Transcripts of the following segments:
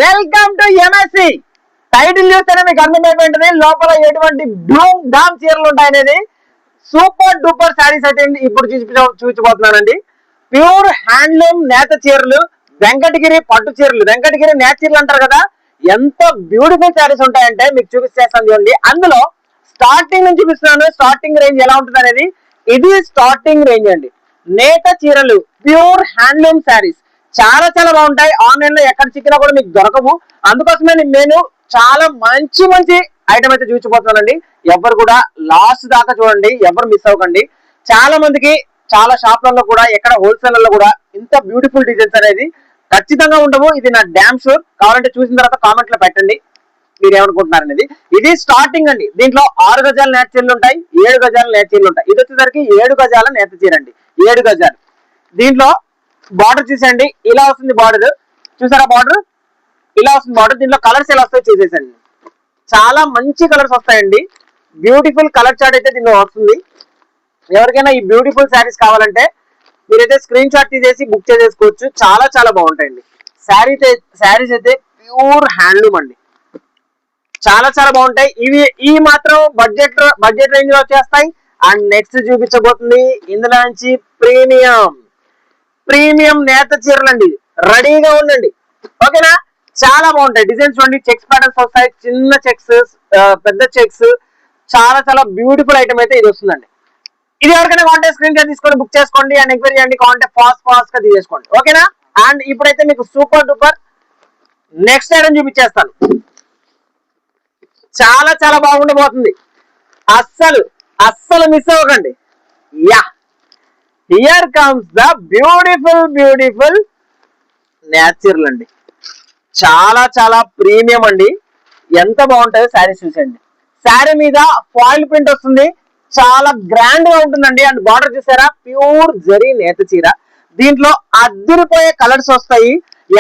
Welcome to MSc. Title చూస్తేనే మీకు అర్థమైపోయింటది లోపల ఎటువంటి ధూమ్ ధామ్ చీరలు ఉంటాయనేది. సూపర్ డూపర్ శారీస్ అయితే ఇప్పుడు చూపించబోతున్నానండి. ప్యూర్ హ్యాండ్లూమ్ నేత చీరలు, వెంకటగిరి పట్టు చీరలు, వెంకటగిరి నేత చీరలు అంటారు కదా, ఎంత బ్యూటిఫుల్ శారీస్ ఉంటాయంటే మీకు చూపిస్తాను చూడండి. అందులో స్టార్టింగ్ నుంచి చూపిస్తున్నాను. స్టార్టింగ్ రేంజ్ ఎలా ఉంటుంది అనేది. ఇది స్టార్టింగ్ రేంజ్ అండి. నేత చీరలు, ప్యూర్ హ్యాండ్లూమ్ శారీస్ చాలా చాలా బాగుంటాయి. ఆన్లైన్ లో ఎక్కడ చిక్కినా కూడా మీకు దొరకవు. అందుకోసమే నేను చాలా మంచి మంచి ఐటమ్ అయితే చూపించబోతున్నానండి. ఎవరు కూడా లాస్ట్ దాకా చూడండి, ఎవరు మిస్ అవ్వకండి. చాలా మందికి చాలా షాప్లలో కూడా ఎక్కడ హోల్సేలర్లో కూడా ఇంత బ్యూటిఫుల్ డిజైన్స్ అనేది ఖచ్చితంగా ఉండవు. ఇది నా డ్యామ్ షూర్. కావాలంటే చూసిన తర్వాత కామెంట్ లో పెట్టండి మీరు ఏమనుకుంటున్నారు అనేది. ఇది స్టార్టింగ్ అండి. దీంట్లో 6 గజాల నేత చీరలు ఉంటాయి, 7 గజాల నేత చీరలు ఉంటాయి. ఇది వచ్చేసరికి 7 గజాల నేత చీర అండి, 7 గజాలు. దీంట్లో బార్డర్ చూసండి, ఇలా వస్తుంది బార్డర్. చూసారా బార్డర్ ఇలా వస్తుంది బార్డర్. దీంట్లో కలర్స్ ఎలా వస్తాయో చూసేసండి. చాలా మంచి కలర్స్ వస్తాయండి. బ్యూటిఫుల్ కలర్ చార్ట్ అయితే దీనిలో వస్తుంది. ఎవరికైనా ఈ బ్యూటిఫుల్ శారీస్ కావాలంటే మీరైతే స్క్రీన్ షాట్ తీసేసి బుక్ చేసేసుకోవచ్చు. చాలా చాలా బాగుంటాయండి. శారీస్ అయితే ప్యూర్ హ్యాండ్లూమ్ అండి. చాలా చాలా బాగుంటాయి. ఇవి మాత్రం బడ్జెట్ రేంజ్ లో వచ్చేస్తాయి. అండ్ నెక్స్ట్ చూపించబోతుంది ఇందులో నుంచి ప్రీమియం నేత చీరలు అండి. రెడీగా ఉండండి, ఓకేనా? చాలా బాగుంటాయి. డిజైన్స్ చూడండి, చెక్స్ ప్యాటర్న్స్ వస్తాయి, చిన్న చెక్స్, పెద్ద చెక్స్. చాలా చాలా బ్యూటిఫుల్ ఐటమ్ అయితే ఇది వస్తుందండి. ఇది ఎవరికైనా కాంటాక్ట్ స్క్రీన్ షాట్ తీసుకొని బుక్ చేసుకోండి అండ్ ఎంక్వైరీ చేయండి. కాంటాక్ట్ ఫాస్ట్ గా తీసేసుకోండి, ఓకేనా? అండ్ ఇప్పుడైతే మీకు సూపర్ డూపర్ నెక్స్ట్ ఐటమ్ చూపించేస్తాను. చాలా చాలా బాగుండబోతుంది. అస్సలు మిస్ అవ్వకండి. Yeah, here comes the beautiful natural అండి. చాలా చాలా ప్రీమియం అండి. ఎంత బాగుంటుందో శారీ చూసండి. శారీ మీద ఫాయిల్ ప్రింట్ వస్తుంది, చాలా గ్రాండ్ గా ఉంటుందండి. అండ్ బార్డర్ చూసారా, ప్యూర్ జరీ నేత చీర. దీంట్లో అదిరిపోయే కలర్స్ వస్తాయి.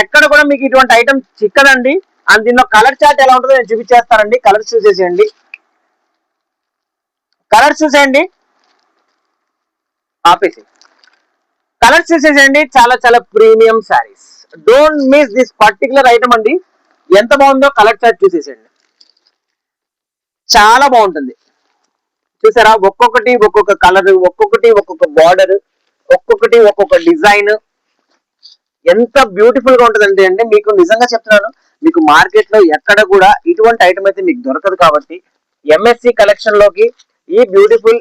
ఎక్కడ కూడా మీకు ఇటువంటి ఐటమ్ చిక్కదండి. అండ్ దీనిలో కలర్ చార్ట్ ఎలా ఉంటుందో నేను చూపించేస్తానండి. కలర్స్ చూసేసేయండి, ఆపేసి కలర్స్ చూసేసేయండి. చాలా చాలా premium saris. Don't miss this particular item అండి. ఎంత బాగుందో కలర్ చార్ట్ చూసేసేయండి. చాలా బాగుంటుంది. చూసారా, ఒక్కొక్కటి ఒక్కొక్క కలర్, ఒక్కొక్కటి ఒక్కొక్క బార్డర్, ఒక్కొక్కటి ఒక్కొక్క డిజైన్. ఎంత బ్యూటిఫుల్ గా ఉంటుందంటే అండి, మీకు నిజంగా చెప్తున్నాను, మీకు మార్కెట్ లో ఎక్కడ కూడా ఇటువంటి ఐటమ్ అయితే మీకు దొరకదు. కాబట్టి ఎంఎస్సి కలెక్షన్ లోకి ఈ బ్యూటిఫుల్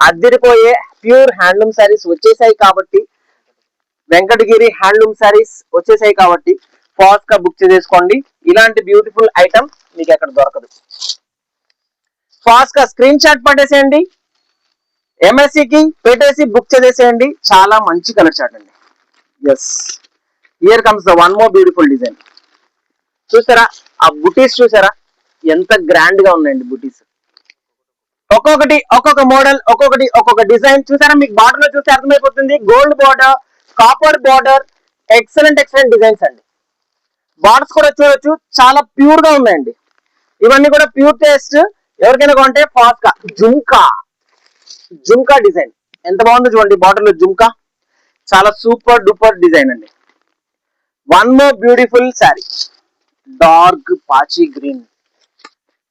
అద్దిరిపోయే ప్యూర్ హ్యాండ్లూమ్ శారీస్ వచ్చేసాయి. కాబట్టి వెంకటగిరి హ్యాండ్లూమ్ శారీస్ వచ్చేసాయి. కాబట్టి ఫాస్ట్ గా బుక్ చేసుకోండి. ఇలాంటి బ్యూటిఫుల్ ఐటమ్ మీకు ఎక్కడ దొరకదు. ఫాస్ట్ గా స్క్రీన్ షాట్ పట్టేసేయండి, ఎంఎస్సి కి పెట్టేసి బుక్ చేసేయండి. చాలా మంచి కలర్ చార్ట్ అండి. Yes, here comes the one more beautiful design. చూసారా ఆ బుటీస్, చూసారా ఎంత గ్రాండ్ గా ఉన్నాయండి బుటీస్. ఒక్కొక్కటి ఒక్కొక్క మోడల్, ఒక్కొక్కటి ఒక్కొక్క డిజైన్. చూసారా, మీకు బార్డర్ లో చూస్తే అర్థమైపోతుంది. Gold border, copper border, excellent designs అండి. బార్డర్స్ కూడా చూడొచ్చు, చాలా ప్యూర్ గా ఉన్నాయండి. ఇవన్నీ కూడా ప్యూర్ టేస్ట్. ఎవరికైనా కొంటే ఫాస్ట్ గా జుంకా డిజైన్ ఎంత బాగుందో చూడండి. బార్డర్ లో జుంకా, చాలా సూపర్ డూపర్ డిజైన్ అండి. One more beautiful sari, dark పాచి గ్రీన్.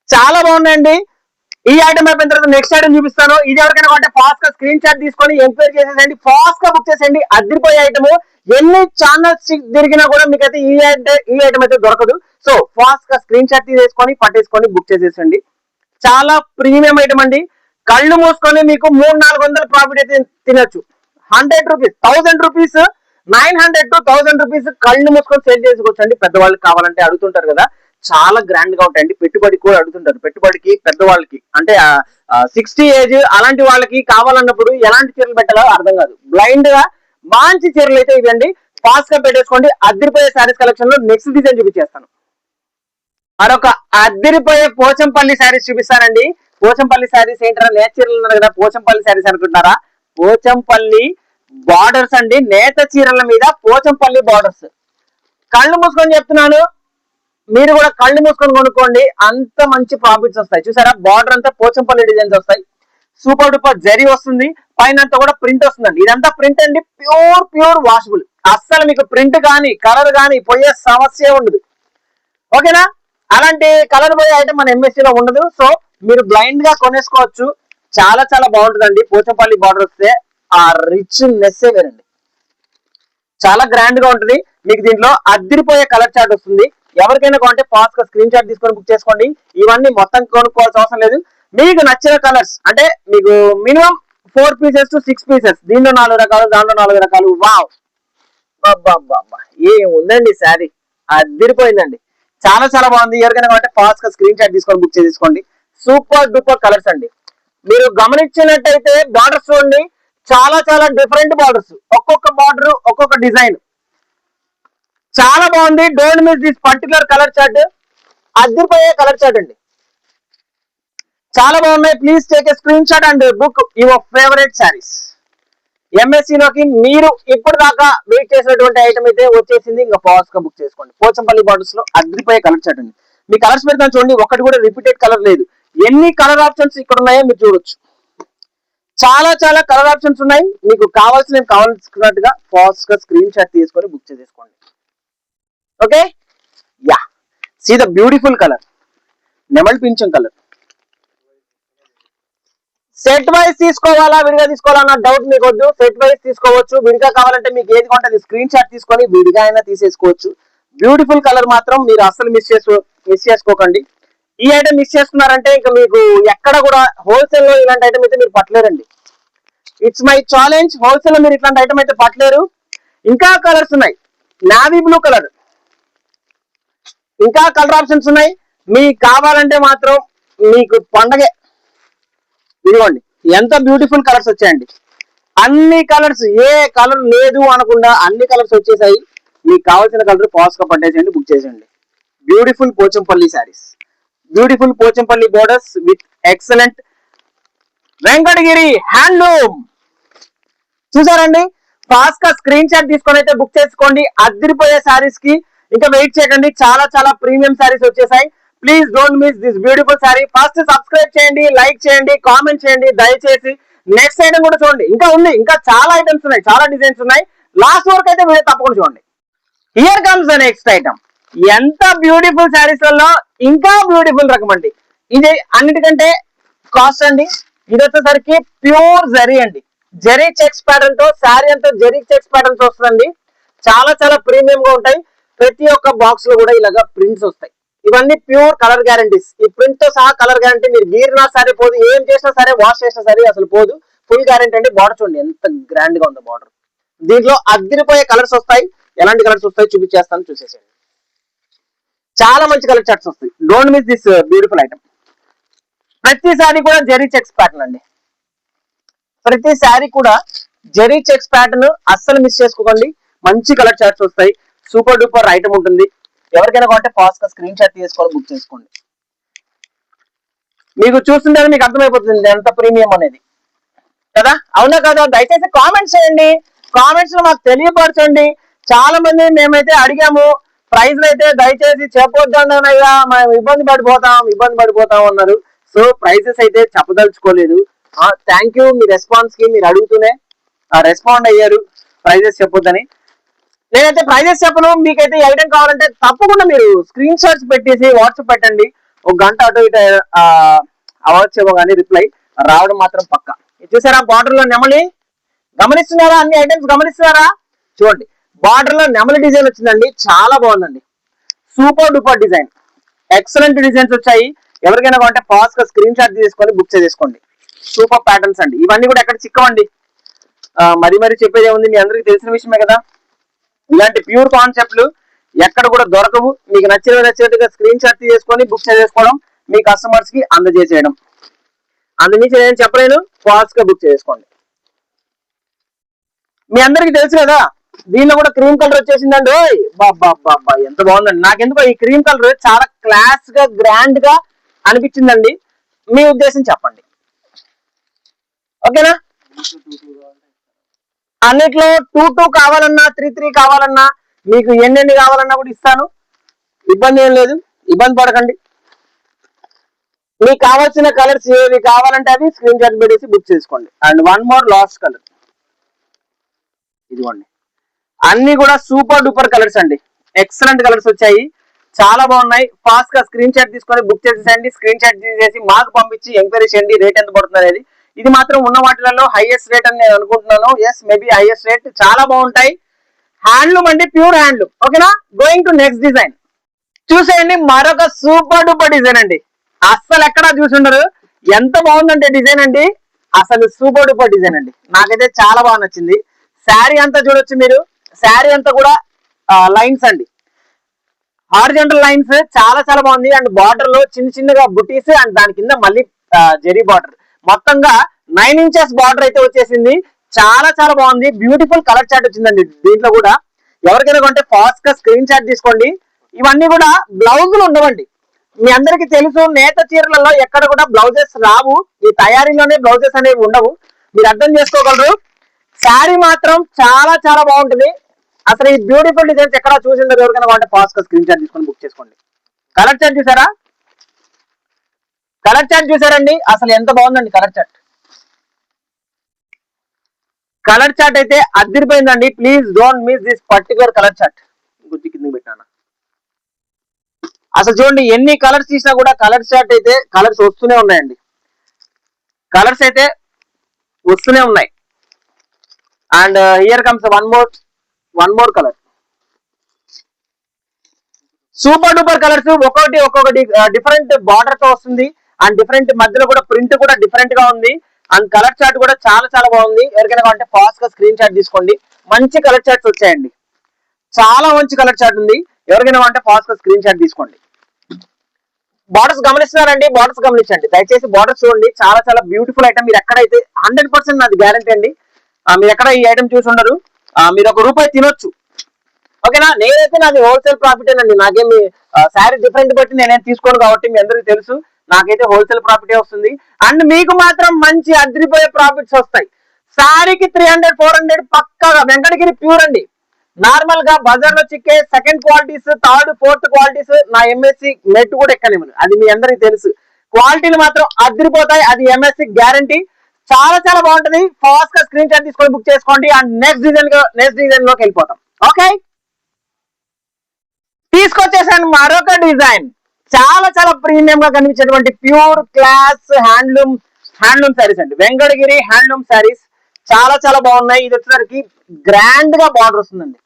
చాలా బాగుందండి. ఈ ఐటమ్ అయిపోయిన తర్వాత నెక్స్ట్ ఐటమ్ చూపిస్తాను. ఇది ఎవరికైనా కొంటే ఫాస్ట్ గా స్క్రీన్ షాట్ తీసుకొని ఎంక్వైరీ చేసేసండి. ఫాస్ట్ గా బుక్ చేసేయండి. అదిరిపోయే ఐటమ్. ఎన్ని ఛానల్స్ తిరిగినా కూడా మీకైతే ఈ ఐటమ్ అయితే దొరకదు. సో ఫాస్ట్ గా స్క్రీన్ షాట్ తీసేసుకొని పట్టేసుకొని బుక్ చేసేసండి. చాలా ప్రీమియం ఐటమ్ అండి. కళ్ళు మూసుకొని మీకు 300-400 ప్రాఫిట్ అయితే తినొచ్చు. 100 రూపీస్, 1000 రూపీస్, 900 to 1000 రూపీస్ కళ్ళు మూసుకొని సేల్ చేసుకోవచ్చు అండి. పెద్దవాళ్ళకి కావాలంటే అడుగుతుంటారు కదా, చాలా గ్రాండ్ గా ఉంటాయండి. పెట్టుబడి కూడా అడుగుతుంటారు. పెట్టుబడికి పెద్దవాళ్ళకి అంటే 60 ఏజ్ అలాంటి వాళ్ళకి కావాలన్నప్పుడు ఎలాంటి చీరలు పెట్టాలో అర్థం కాదు. బ్లైండ్ గా మంచి చీరలు అయితే ఇవ్వండి. ఫాస్ట్ గా పెట్టేసుకోండి. అదిరిపోయే శారీస్ కలెక్షన్ లో నెక్స్ట్ డిజైన్ చూపించేస్తాను. మరొక అదిరిపోయే పోచంపల్లి శారీస్ చూపిస్తానండి. పోచంపల్లి శారీస్ ఏంటారా, నేత చీరలు ఉన్నారు కదా, పోచంపల్లి శారీస్ అనుకుంటున్నారా? పోచంపల్లి బార్డర్స్ అండి. నేత చీరల మీద పోచంపల్లి బార్డర్స్. కళ్ళు మూసుకొని చెప్తున్నాను, మీరు కూడా కళ్ళు మూసుకొని కొనుక్కోండి. అంత మంచి ప్రాఫిట్స్ వస్తాయి. చూసారా, బార్డర్ అంతా పోచంపల్లి డిజైన్స్ వస్తాయి. సూపర్ డూపర్ జరీ వస్తుంది. పైన అంతా కూడా ప్రింట్ వస్తుందండి. ఇదంతా ప్రింట్ అండి, ప్యూర్ వాషబుల్. అస్సలు మీకు ప్రింట్ కానీ కలర్ కానీ పోయే సమస్య ఉండదు. ఓకేనా? అలాంటి కలర్ పోయే ఐటమ్ మన MSC లో ఉండదు. సో మీరు బ్లైండ్ గా కొనేసుకోవచ్చు. చాలా చాలా బాగుంటుందండి. పోచంపల్లి బార్డర్ వస్తే ఆ రిచ్ నెస్ వేరండి, చాలా గ్రాండ్ గా ఉంటుంది. మీకు దీంట్లో అద్దరిపోయే కలర్ చార్ట్ వస్తుంది. ఎవరికైనా కొంటే ఫాస్ట్ గా స్క్రీన్ షాట్ తీసుకొని బుక్ చేసుకోండి. ఇవన్నీ మొత్తం కొనుక్కోవాల్సిన అవసరం లేదు. మీకు నచ్చిన కలర్స్ అంటే మీకు మినిమం 4 pieces to 6 pieces, దీంట్లో 4 రకాలు, దాంట్లో 4 రకాలు. వావ్, ఏముందండి శారీ, అద్దరిపోయిందండి. చాలా చాలా బాగుంది. ఎవరికైనా కొంటే ఫాస్ట్ గా స్క్రీన్ షాట్ తీసుకొని బుక్ చేసుకోండి. సూపర్ డూపర్ కలర్స్ అండి. మీరు గమనించినట్టయితే బార్డర్స్ చూడండి, చాలా చాలా డిఫరెంట్ బార్డర్స్, ఒక్కొక్క బార్డర్ ఒక్కొక్క డిజైన్, చాలా బాగుంది. Don't miss this particular colour chart. అద్దరిపోయే కలర్ చార్ట్ అండి, చాలా బాగున్నాయి. Please take a screenshot and book your favourite saris. MSC లోకి మీరు ఇప్పుడు దాకా వెయిట్ చేసినటువంటి ఐటమ్ అయితే వచ్చేసింది. ఇంకా ఫాస్ట్ గా బుక్ చేసుకోండి. పోచంపల్లి బార్డర్స్ లో అద్దరిపోయే కలర్ చార్ట్ అండి. మీ కలర్స్ పెడతాను చూడండి, ఒకటి కూడా రిపీటెడ్ కలర్ లేదు. ఎన్ని కలర్ ఆప్షన్స్ ఇక్కడ ఉన్నాయో మీరు చూడొచ్చు. చాలా చాలా కలర్ ఆప్షన్స్ ఉన్నాయి. మీకు కావాల్సినట్టుగా ఫాస్ట్ గా స్క్రీన్ షాట్ తీసుకొని బుక్ చేసుకోండి. Okay, yeah, see the beautiful colour, నెమల్ పింఛం కలర్. సెట్ వైజ్ తీసుకోవాలా విడిగా తీసుకోవాలన్న డౌట్ మీకు వద్దు. సెట్ వైజ్ తీసుకోవచ్చు. విడిగా కావాలంటే మీకు ఏది కొంటే స్క్రీన్ షాట్ తీసుకొని విడిగా అయినా తీసేసుకోవచ్చు. బ్యూటిఫుల్ కలర్ మాత్రం మీరు అసలు మిస్ చేసుకోకండి. ఈ ఐటమ్ మిస్ చేసుకున్నారంటే ఇంకా మీకు ఎక్కడ కూడా హోల్సేల్ లో ఇలాంటి ఐటమ్ అయితే మీరు పట్టలేరండి. It's my challenge. హోల్సేల్ లో మీరు ఇట్లాంటి ఐటమ్ అయితే పట్టలేరు. ఇంకా కలర్స్ ఉన్నాయి. నావీ బ్లూ కలర్, ఇంకా కలర్ ఆప్షన్స్ ఉన్నాయి. మీకు కావాలంటే మాత్రం మీకు పండగే. ఇదిగోండి ఎంత బ్యూటిఫుల్ కలర్స్ వచ్చాయండి. అన్ని కలర్స్, ఏ కలర్ లేదు అనకుండా అన్ని కలర్స్ వచ్చేసాయి. మీకు కావాల్సిన కలర్ ఫాస్ట్ గా పట్టేసేయండి, బుక్ చేసేయండి. Beautiful Pochampally saris, beautiful Pochampally borders with excellent Venkatagiri handloom. చూసారండి, ఫాస్ట్ గా స్క్రీన్ షాట్ తీసుకొని అయితే బుక్ చేసుకోండి. అద్దరిపోయే శారీస్ కి ఇంకా వెయిట్ చేయకండి. చాలా చాలా ప్రీమియం శారీస్ వచ్చేసాయి. Please don't miss this beautiful sari. First subscribe చేయండి, లైక్ చేయండి, కామెంట్ చేయండి దయచేసి. నెక్స్ట్ ఐటమ్ కూడా చూడండి, ఇంకా ఉంది, ఇంకా చాలా ఐటమ్స్ ఉన్నాయి, చాలా డిజైన్స్ ఉన్నాయి. లాస్ట్ వరకు అయితే మీరు తప్పకుండా చూడండి. Here comes the next item. ఎంత బ్యూటిఫుల్ శారీస్ లలో ఇంకా బ్యూటిఫుల్ రకం అండి. ఇది అన్నిటికంటే కాస్ట్ అండి. ఇది వచ్చేసరికి ప్యూర్ జరీ అండి. జరీ చెక్స్ ప్యాటర్న్ తో శారీ అంతా జరీ చెక్స్ ప్యాటర్న్స్ వస్తుందండి. చాలా చాలా ప్రీమియం గా ఉంటాయి. ప్రతి ఒక్క బాక్స్ లో కూడా ఇలాగా ప్రింట్స్ వస్తాయి. ఇవన్నీ ప్యూర్ కలర్ గ్యారంటీస్. ఈ ప్రింట్ తో సహా కలర్ గ్యారంటీ. మీరు గీరినా సరే పోదు, ఏం చేసినా సరే, వాష్ చేసినా సరే అసలు పోదు. ఫుల్ గ్యారంటీ అండి. బార్డర్ చూడండి ఎంత గ్రాండ్ గా ఉందో బార్డర్. దీంట్లో అద్దరిపోయే కలర్స్ వస్తాయి. ఎలాంటి కలర్స్ వస్తాయి చూపించేస్తాను, చూసేసేయండి. చాలా మంచి కలర్ చార్ట్స్ వస్తాయి. Don't miss this beautiful item. ప్రతి సారీ కూడా జెరీ చెక్స్ ప్యాటర్న్ అండి. ప్రతి సారీ కూడా జెరీ చెక్స్ ప్యాటర్న్, అస్సలు మిస్ చేసుకోకండి. మంచి కలర్ చార్ట్స్ వస్తాయి. సూపర్ డూపర్ ఐటమ్ ఉంటుంది. ఎవరికైనా కొంటే ఫాస్ట్ గా స్క్రీన్ షాట్ తీసుకొని బుక్ చేసుకోండి. మీకు చూస్తుంటే మీకు అర్థమైపోతుంది ఎంత ప్రీమియం అనేది కదా, అవునా కదా? దయచేసి కామెంట్స్ చేయండి, కామెంట్స్ లో మాకు తెలియపరచండి. చాలా మంది మేమైతే అడిగాము, ప్రైజ్లు అయితే దయచేసి చెప్పొద్దన్నాయ్యా, మేము ఇబ్బంది పడిపోతాం అన్నారు. సో ప్రైజెస్ అయితే చెప్పదలుచుకోలేదు. థ్యాంక్ యూ మీ రెస్పాన్స్ కి. మీరు అడుగుతూనే రెస్పాండ్ అయ్యారు ప్రైజెస్ చెప్పొద్దని. నేనైతే ప్రైజెస్ చెప్పను. మీకైతే ఐటమ్ కావాలంటే తప్పకుండా మీరు స్క్రీన్ షాట్స్ పెట్టేసి వాట్సాప్ పెట్టండి. ఒక గంట అటు ఇటు అవ్వచ్చేమో కానీ రిప్లై రావడం మాత్రం పక్క. చూసారా బార్డర్ లో నెమలి, గమనిస్తున్నారా? అన్ని ఐటమ్స్ గమనిస్తున్నారా? చూడండి, బార్డర్ లో నెమలి డిజైన్ వచ్చిందండి. చాలా బాగుందండి. Super duper design, excellent designs వచ్చాయి. ఎవరికైనా కొంటే ఫాస్ట్ గా స్క్రీన్ షాట్ తీసుకొని బుక్ చేసుకోండి. సూపర్ ప్యాటర్న్స్ అండి. ఇవన్నీ కూడా ఎక్కడ చిక్కవండి. మరి చెప్పేది ఏముంది, మీ అందరికి తెలిసిన విషయమే కదా. ఇలాంటి ప్యూర్ కాన్సెప్ట్లు ఎక్కడ కూడా దొరకవు. మీకు నచ్చినట్టుగా స్క్రీన్ షాట్ తీసుకొని బుక్ చేసుకోవడం, మీ కస్టమర్స్ కి అందజేసేయడం. అందుమించి నేను చెప్పలేను. ఫాస్ట్ గా బుక్ చేసుకోండి. మీ అందరికి తెలుసు కదా, దీనిలో కూడా క్రీమ్ కలర్ వచ్చేసిందండి. బాబా ఎంత బాగుందండి. నాకెందుకో ఈ క్రీమ్ కలర్ చాలా క్లాస్ గా గ్రాండ్ గా అనిపించిందండి. మీ ఉద్దేశం చెప్పండి, ఓకేనా? అన్నిట్లో 2 కావాలన్నా 3 కావాలన్నా మీకు ఎన్ని కావాలన్నా కూడా ఇస్తాను. ఇబ్బంది ఏం లేదు, ఇబ్బంది పడకండి. మీకు కావాల్సిన కలర్స్ ఏవి కావాలంటే అవి స్క్రీన్ షాట్ పెట్టేసి బుక్ చేసుకోండి. And one more last colour, ఇదిగోండి. అన్ని కూడా సూపర్ డూపర్ కలర్స్ అండి. ఎక్సలెంట్ కలర్స్ వచ్చాయి. చాలా బాగున్నాయి. ఫాస్ట్ గా స్క్రీన్ షాట్ తీసుకొని బుక్ చేసేసండి. స్క్రీన్ షాట్ తీసేసి మాకు పంపించి ఎంక్వైరీ చేయండి రేట్ ఎంత పడుతుంది అనేది. ఇది మాత్రం ఉన్న వాటిలలో హైయెస్ట్ రేట్ అని నేను అనుకుంటున్నాను. Yes, maybe highest rate. చాలా బాగుంటాయి. హ్యాండ్లూమ్ అండి, ప్యూర్ హ్యాండ్లూమ్. ఓకేనా, గోయింగ్ టు నెక్స్ట్ డిజైన్. చూసేయండి, మరొక సూపర్ డూపర్ డిజైన్ అండి. అస్సలు ఎక్కడా చూసుండరు. ఎంత బాగుందంటే డిజైన్ అండి, అసలు సూపర్ డూపర్ డిజైన్ అండి. నాకైతే చాలా బాగా నచ్చింది. శారీ అంతా చూడొచ్చు మీరు. శారీ అంతా కూడా లైన్స్ అండి, హారిజంటల్ లైన్స్. చాలా చాలా బాగుంది. అండ్ బార్డర్ లో చిన్న చిన్నగా బుటీస్ అండ్ దాని కింద మళ్ళీ జెరీ బార్డర్. మొత్తంగా 9 inches బార్డర్ అయితే వచ్చేసింది. చాలా చాలా బాగుంది. బ్యూటిఫుల్ కలర్ చార్ట్ వచ్చిందండి దీంట్లో కూడా. ఎవరికైనా కొంటే ఫాస్ట్ గా స్క్రీన్ షాట్ తీసుకోండి. ఇవన్నీ కూడా బ్లౌజులు ఉండవండి. మీ అందరికీ తెలుసు, నేత చీరలలో ఎక్కడ కూడా బ్లౌజెస్ రావు. ఈ తయారీలోనే బ్లౌజెస్ అనేవి ఉండవు. మీరు అర్థం చేసుకోగలరు. శారీ మాత్రం చాలా చాలా బాగుంటుంది. అసలు ఈ బ్యూటిఫుల్ డిజైన్స్ ఎక్కడ చూసిందో ఎవరికైనా కొంటే ఫాస్ట్ గా స్క్రీన్ షాట్ తీసుకొని బుక్ చేసుకోండి. కలర్ చార్ట్ చూసారా? కలర్ చార్ట్ చూసారండి? అసలు ఎంత బాగుందండి కలర్ చార్ట్. కలర్ చార్ట్ అయితే అదిరిపోయిందండి. Please don't miss this particular colour chart. గుర్తు కింద పెట్టాను. అసలు చూడండి, ఎన్ని కలర్స్ తీసినా కూడా కలర్ చార్ట్ అయితే కలర్స్ వస్తూనే ఉన్నాయండి. కలర్స్ అయితే వస్తూనే ఉన్నాయి. And here comes one more colour. Super duper colours. ఒక్కొక్కటి డిఫరెంట్ బార్డర్ తో వస్తుంది. అండ్ డిఫరెంట్ మధ్యలో కూడా ప్రింట్ కూడా డిఫరెంట్ గా ఉంది. అండ్ కలర్ చార్ట్ కూడా చాలా చాలా బాగుంది. ఎవరికైనా కావాలంటే ఫాస్ట్ గా స్క్రీన్ షాట్ తీసుకోండి. మంచి కలర్ చార్ట్స్ వచ్చాయండి. చాలా మంచి కలర్ చార్ట్ ఉంది. ఎవరికైనా కావాలంటే ఫాస్ట్ గా స్క్రీన్ షాట్ తీసుకోండి. బార్డర్స్ గమనిస్తున్నారండి? బార్డర్స్ గమనించండి దయచేసి. బార్డర్స్ చూడండి, చాలా చాలా బ్యూటిఫుల్ ఐటమ్. మీరు ఎక్కడైతే 100% నాది గ్యారంటీ అండి. మీరు ఎక్కడ ఈ ఐటమ్ చూసి ఉండరు. మీరు ₹1 తినొచ్చు. ఓకేనా, నేనైతే నాది హోల్సేల్ ప్రాఫిట్ అండి. నాకేమి శారీ డిఫరెంట్ బట్టి నేనేం తీసుకోను కాబట్టి మీ అందరికీ తెలుసు. నాకైతే హోల్సేల్ ప్రాఫిటే వస్తుంది. అండ్ మీకు మాత్రం మంచి అద్రిపోయే ప్రాఫిట్స్ వస్తాయి. శారీకి 300-400 పక్కాగా. వెంకటగిరి ప్యూర్ అండి. నార్మల్ గా బజార్ లో చిక్కే second qualities, third, fourth qualities నా ఎంఎస్సి నెట్ కూడా ఎక్కనివ్వను. అది మీ అందరికీ తెలుసు. క్వాలిటీలు మాత్రం అదిరిపోతాయి. అది ఎంఎస్సి గ్యారంటీ. చాలా చాలా బాగుంటుంది. ఫాస్ట్ గా స్క్రీన్ షాట్ తీసుకొని బుక్ చేసుకోండి. అండ్ నెక్స్ట్ డిజైన్ లోకి వెళ్ళిపోతాం. ఓకే, తీసుకొచ్చేసాను మరొక డిజైన్. చాలా చాలా ప్రీమియం గా కనిపించేటువంటి ప్యూర్ క్లాస్ హ్యాండ్లూమ్ శారీస్ అండి. వెంకటగిరి హ్యాండ్లూమ్ శారీస్ చాలా చాలా బాగున్నాయి. ఇది వచ్చేసరికి గ్రాండ్ గా బార్డర్ వస్తుందండి.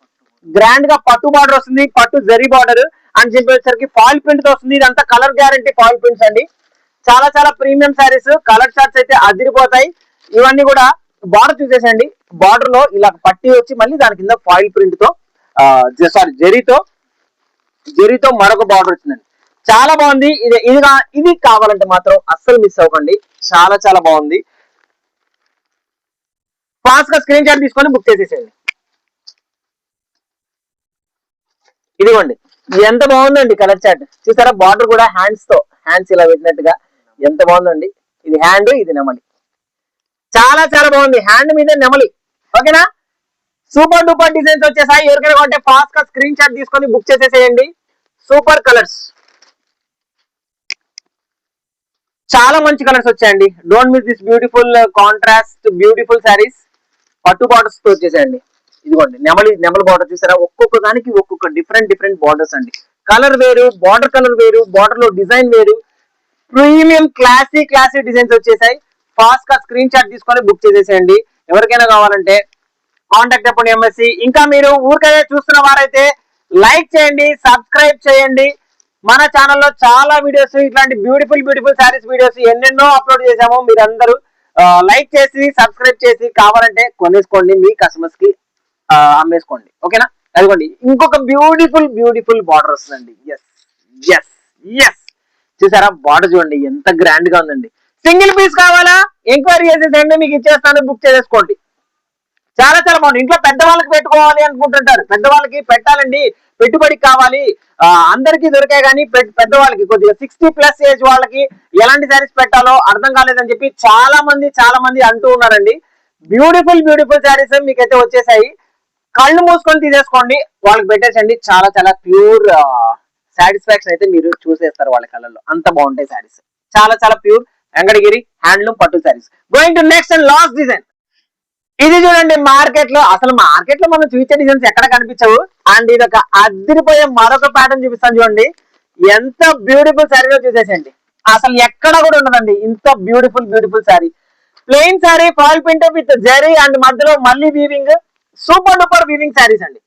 గ్రాండ్ గా పట్టు బార్డర్ వస్తుంది. పట్టు జరీ బార్డర్ అని చెప్పేసరికి ఫాయిల్ ప్రింట్ తో వస్తుంది. ఇదంతా కలర్ గ్యారంటీ ఫాయిల్ ప్రింట్స్ అండి. చాలా చాలా ప్రీమియం శారీస్. కలర్ చార్ట్స్ అయితే అదిరిపోతాయి. ఇవన్నీ కూడా బార్డర్ చూసేసండి. బార్డర్ లో ఇలా పట్టి వచ్చి మళ్ళీ దాని కింద ఫాయిల్ ప్రింట్ తో జరీతో మరొక బార్డర్ వచ్చిందండి. చాలా బాగుంది. ఇది కావాలంటే మాత్రం అస్సలు మిస్ అవ్వకండి. చాలా చాలా బాగుంది. ఫాస్ట్ గా స్క్రీన్ షాట్ తీసుకొని బుక్ చేసేసేయండి. ఇదిగోండి, ఎంత బాగుందండి కలర్ చార్ట్. చూసారా? బార్డర్ కూడా హ్యాండ్స్ ఇలా పెట్టినట్టుగా ఎంత బాగుందండి. ఇది హ్యాండ్, ఇది నెమలి. చాలా చాలా బాగుంది. హ్యాండ్ మీద నెమలి. ఓకేనా, సూపర్ డూపర్ డిజైన్స్ వచ్చేసాయి. ఎవరికైనా కొంటే ఫాస్ట్ గా స్క్రీన్ షాట్ తీసుకొని బుక్ చేసేసేయండి. సూపర్ కలర్స్, చాలా మంచి కలర్స్ వచ్చాయండి. Don't miss this beautiful contrast beautiful saris. పట్టు బార్డర్స్ తో వచ్చేసాయండి. ఇదిగోండి, నెమలి బార్డర్ చూసారా? ఒక్కొక్క దానికి ఒక్కొక్క డిఫరెంట్ బార్డర్స్ అండి. కలర్ వేరు, బార్డర్ కలర్ వేరు, బార్డర్ లో డిజైన్ వేరు. ప్రీమియం క్లాసీ డిజైన్స్ వచ్చేసాయి. ఫాస్ట్ గా స్క్రీన్ షాట్ తీసుకొని బుక్ చేసేసేయండి. ఎవరికైనా కావాలంటే కాంటాక్ట్ చెప్పండి ఎంఎస్సి. ఇంకా మీరు ఊరికైతే చూస్తున్న వారైతే లైక్ చేయండి, సబ్స్క్రైబ్ చేయండి. మన ఛానల్లో చాలా వీడియోస్, ఇట్లాంటి బ్యూటిఫుల్ శారీస్ వీడియోస్ ఎన్నెన్నో అప్లోడ్ చేసాము. మీరందరూ లైక్ చేసి సబ్స్క్రైబ్ చేసి కావాలంటే కొనేసుకోండి. మీ కస్టమర్స్ కి అమ్మేసుకోండి. ఓకేనా? అదిగోండి, ఇంకొక బ్యూటిఫుల్ బార్డర్ వస్తుందండి. ఎస్ చూసారా? బార్డర్ చూడండి ఎంత గ్రాండ్ గా ఉందండి. సింగిల్ పీస్ కావాలా? ఎంక్వైరీ చేసేసండి, మీకు ఇచ్చేస్తాను. బుక్ చేసేసుకోండి. చాలా చాలా బాగుంది. ఇంట్లో పెద్దవాళ్ళకి పెట్టుకోవాలి అనుకుంటుంటారు. పెద్దవాళ్ళకి పెట్టాలండి, పెట్టుబడికి కావాలి. అందరికీ దొరికాయి కానీ పెద్దవాళ్ళకి కొద్దిగా 60+ ఏజ్ వాళ్ళకి ఎలాంటి శారీస్ పెట్టాలో అర్థం కాలేదని చెప్పి చాలా మంది అంటూ ఉన్నారండి. బ్యూటిఫుల్ శారీస్ మీకైతే వచ్చేసాయి. కళ్ళు మూసుకొని తీసేసుకోండి, వాళ్ళకి పెట్టేసండి. చాలా చాలా ప్యూర్ సాటిస్ఫాక్షన్ అయితే మీరు చూసేస్తారు వాళ్ళ కళ్ళల్లో. అంత బాగుంటాయి శారీస్. చాలా చాలా ప్యూర్ వెంకటగిరి హ్యాండ్లూమ్ పట్టు saris. Going to next and last design. ఇది చూడండి, మార్కెట్ లో మనం చూసే డిజైన్స్ ఎక్కడ కనిపించవు. అండ్ ఇది ఒక అదిరిపోయే మరొక ప్యాటర్న్ చూపిస్తాను చూడండి. ఎంత బ్యూటిఫుల్ శారీలో చూసేసండి, అసలు ఎక్కడ కూడా ఉండదండి ఇంత beautiful sari. Plain sari, foil print with zari and మధ్యలో మళ్ళీ weaving, super duper weaving saris అండి.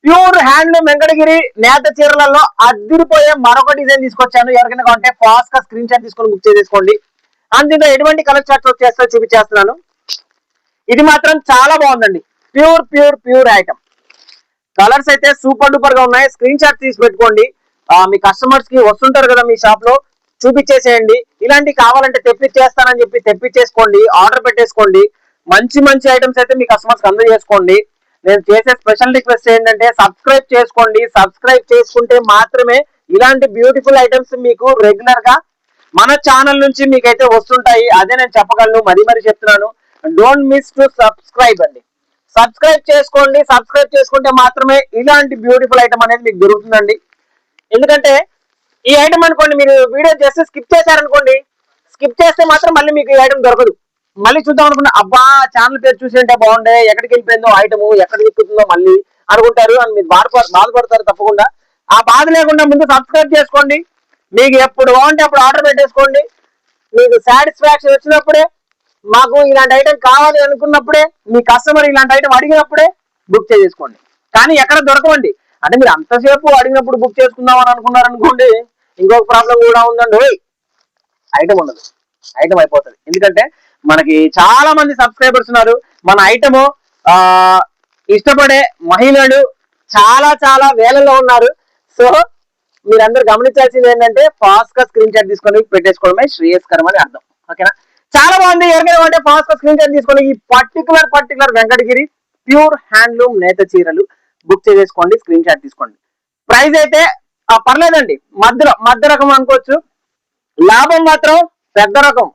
ప్యూర్ హ్యాండ్లూమ్ వెంకటగిరి నేత చీరలలో అదిరిపోయే మరొక డిజైన్ తీసుకొచ్చాను. ఎవరికైనా కావాలంటే ఫాస్ట్ గా స్క్రీన్ షాట్ తీసుకొని బుక్ చేసేసుకోండి. అందులో ఎటువంటి కలర్ చార్ట్స్ వచ్చేస్తో చూపించేస్తున్నాను. ఇది మాత్రం చాలా బాగుందండి, ప్యూర్ ఐటమ్. కలర్స్ అయితే సూపర్ డూపర్ గా ఉన్నాయి. స్క్రీన్ షాట్ తీసి పెట్టుకోండి. మీ కస్టమర్స్ కి వస్తుంటారు కదా మీ షాప్ లో, చూపించేసేయండి. ఇలాంటి కావాలంటే తెప్పించేస్తానని చెప్పి తెప్పించేసుకోండి, ఆర్డర్ పెట్టేసుకోండి. మంచి ఐటమ్స్ అయితే మీ కస్టమర్స్ కి అందజేసుకోండి. నేను చేసే స్పెషల్ రిక్వెస్ట్ ఏంటంటే సబ్స్క్రైబ్ చేసుకోండి. సబ్స్క్రైబ్ చేసుకుంటే మాత్రమే ఇలాంటి బ్యూటిఫుల్ ఐటమ్స్ మీకు రెగ్యులర్ గా మన ఛానల్ నుంచి మీకైతే వస్తుంటాయి. అదే నేను చెప్పగలను, మరీ చెప్తున్నాను. డోంట్ మిస్ టు సబ్స్క్రైబ్ అండి. సబ్స్క్రైబ్ చేసుకోండి. సబ్స్క్రైబ్ చేసుకుంటే మాత్రమే ఇలాంటి బ్యూటిఫుల్ ఐటమ్ అనేది మీకు దొరుకుతుందండి. ఎందుకంటే ఈ ఐటమ్ అనుకోండి, మీరు వీడియో చేస్తే స్కిప్ చేశారనుకోండి, స్కిప్ చేస్తే మాత్రం మళ్ళీ మీకు ఈ ఐటమ్ దొరకదు. మళ్ళీ చూద్దాం అనుకున్నా, అబ్బా ఛానల్ పేరు చూసింటే బాగుండే, ఎక్కడికి వెళ్ళిపోయిందో ఐటమ్, ఎక్కడ తిప్పుతుందో మళ్ళీ అనుకుంటారు అని మీరు బాధపడతారు. తప్పకుండా ఆ బాధ లేకుండా ముందు సబ్స్క్రైబ్ చేసుకోండి. మీకు ఎప్పుడు బాగుంటే అప్పుడు ఆర్డర్ పెట్టేసుకోండి. మీకు సాటిస్ఫాక్షన్ వచ్చినప్పుడే, మాకు ఇలాంటి ఐటమ్ కావాలి అనుకున్నప్పుడే, మీ కస్టమర్ ఇలాంటి ఐటమ్ అడిగినప్పుడే బుక్ చేసుకోండి. కానీ ఎక్కడ దొరకవండి. అంటే మీరు అంతసేపు అడిగినప్పుడు బుక్ చేసుకుందాం అని అనుకున్నారు అనుకోండి, ఇంకొక ప్రాబ్లం కూడా ఉందండి, ఐటమ్ ఉండదు, ఐటమ్ అయిపోతుంది. ఎందుకంటే మనకి చాలా మంది సబ్స్క్రైబర్స్ ఉన్నారు. మన ఐటమ్ ఇష్టపడే మహిళలు చాలా వేలలో ఉన్నారు. సో మీరందరూ గమనించాల్సింది ఏంటంటే ఫాస్ట్ గా స్క్రీన్ షాట్ తీసుకొని పెట్టేసుకోవడమే శ్రేయస్కరం అని అర్థం. ఓకేనా, చాలా బాగుంది. ఎవరికైనా అంటే ఫాస్ట్ గా స్క్రీన్ షాట్ తీసుకొని ఈ పర్టికులర్ వెంకటగిరి ప్యూర్ హ్యాండ్లూమ్ నేత చీరలు బుక్ చేసేసుకోండి. స్క్రీన్ షాట్ తీసుకోండి. ప్రైస్ అయితే పర్లేదండి, మధ్య రకం అనుకోవచ్చు. లాభం మాత్రం పెద్ద రకం,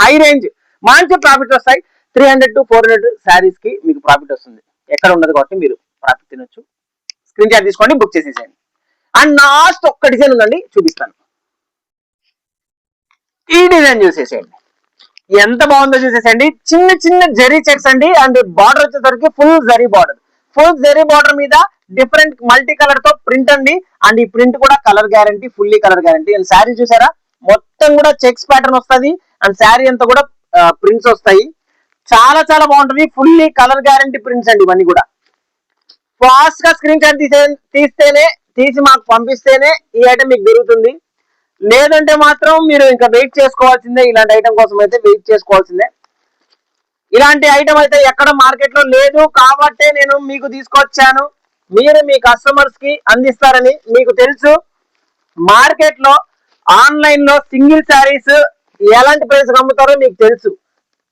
హై రేంజ్, మంచి ప్రాఫిట్ వస్తాయి. 300 to 400 శారీస్ కి మీకు ప్రాఫిట్ వస్తుంది. ఎక్కడ ఉండదు కాబట్టి మీరు ప్రాఫిట్ తినొచ్చు. స్క్రీన్ షాట్ తీసుకోండి, బుక్ చేసేసేయండి. అండ్ లాస్ట్ ఒక్క డిజైన్ ఉందండి, చూపిస్తాను. ఈ డిజైన్ చూసేసేయండి, ఎంత బాగుందో చూసేసేయండి. చిన్న జరీ చెక్స్ అండి. అండ్ బార్డర్ వచ్చేసరికి ఫుల్ జరీ బార్డర్ మీద డిఫరెంట్ మల్టీ కలర్ తో ప్రింట్ అండి. అండ్ ఈ ప్రింట్ కూడా colour guarantee, fully colour guarantee. And sari చూసారా, మొత్తం కూడా చెక్స్ ప్యాటర్న్ వస్తుంది. అండ్ శారీ అంతా కూడా ప్రింట్స్ వస్తాయి. చాలా బాగుంటుంది. ఫుల్లీ కలర్ గ్యారంటీ ప్రింట్స్ అండి ఇవన్నీ కూడా. ఫాస్ట్ గా స్క్రీన్ షాట్ తీసి మాకు పంపిస్తేనే ఈ ఐటమ్ మీకు దొరుకుతుంది. లేదంటే మాత్రం మీరు ఇంకా వెయిట్ చేసుకోవాల్సిందే. ఇలాంటి ఐటమ్ కోసం అయితే వెయిట్ చేసుకోవాల్సిందే. ఇలాంటి ఐటమ్ అయితే ఎక్కడ మార్కెట్ లో లేదు కాబట్టే నేను మీకు తీసుకొచ్చాను. మీరు మీ కస్టమర్స్ కి అందిస్తారని మీకు తెలుసు. మార్కెట్ లో ఆన్లైన్ లో సింగిల్ శారీస్ ఎలాంటి ప్రైస్ అమ్ముతారో మీకు తెలుసు.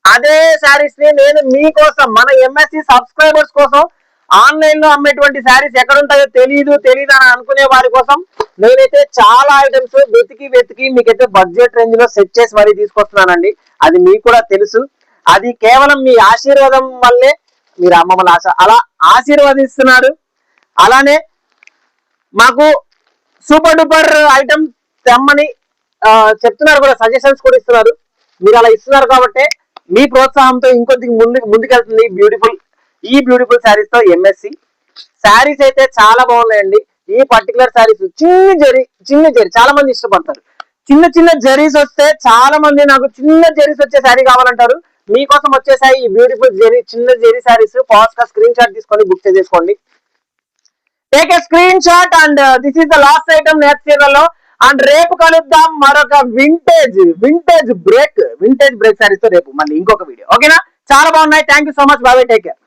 అదే శారీస్ ని నేను మీకోసం, మన ఎంఎస్సి సబ్స్క్రైబర్స్ కోసం ఆన్లైన్ లో అమ్మేటువంటి శారీస్ ఎక్కడ ఉంటాయో తెలియదు అని అనుకునే వారి కోసం నేనైతే చాలా ఐటమ్స్ వెతికి మీకైతే బడ్జెట్ రేంజ్ లో సెట్ చేసి మరీ తీసుకొస్తున్నానండి. అది మీకు కూడా తెలుసు. అది కేవలం మీ ఆశీర్వాదం వల్లే, మీరు అమ్మమ్మల అలా ఆశీర్వదిస్తున్నారు. అలానే మాకు సూపర్ డూపర్ ఐటమ్ తెమ్మని చెప్తున్నారు కూడా, సజెషన్స్ కూడా ఇస్తున్నారు. మీరు అలా ఇస్తున్నారు కాబట్టి మీ ప్రోత్సాహంతో ఇంకొద్దిగా ముందుకెళ్తుంది ఈ బ్యూటిఫుల్ శారీస్ తో ఎంఎస్సి. శారీస్ అయితే చాలా బాగున్నాయండి. ఈ పర్టికులర్ శారీస్ చిన్న జరీ చాలా మంది ఇష్టపడతారు. చిన్న జరీస్ వస్తే చాలా మంది నాకు చిన్న జరీస్ వచ్చే శారీ కావాలంటారు. మీకోసం వచ్చేసాయి ఈ బ్యూటిఫుల్ చిన్న జరీ శారీస్. ఫాస్ట్ గా స్క్రీన్ షాట్ తీసుకొని బుక్ చేసేసుకోండి. Take a screenshot. And this is the last item next చీరలో. అండ్ రేపు కలుద్దాం మరొక వింటేజ్ బ్రేక్ శారీస్ తో రేపు మళ్ళీ ఇంకొక వీడియో. ఓకేనా, చాలా బాగున్నాయి. Thank you so much. Bye, take care.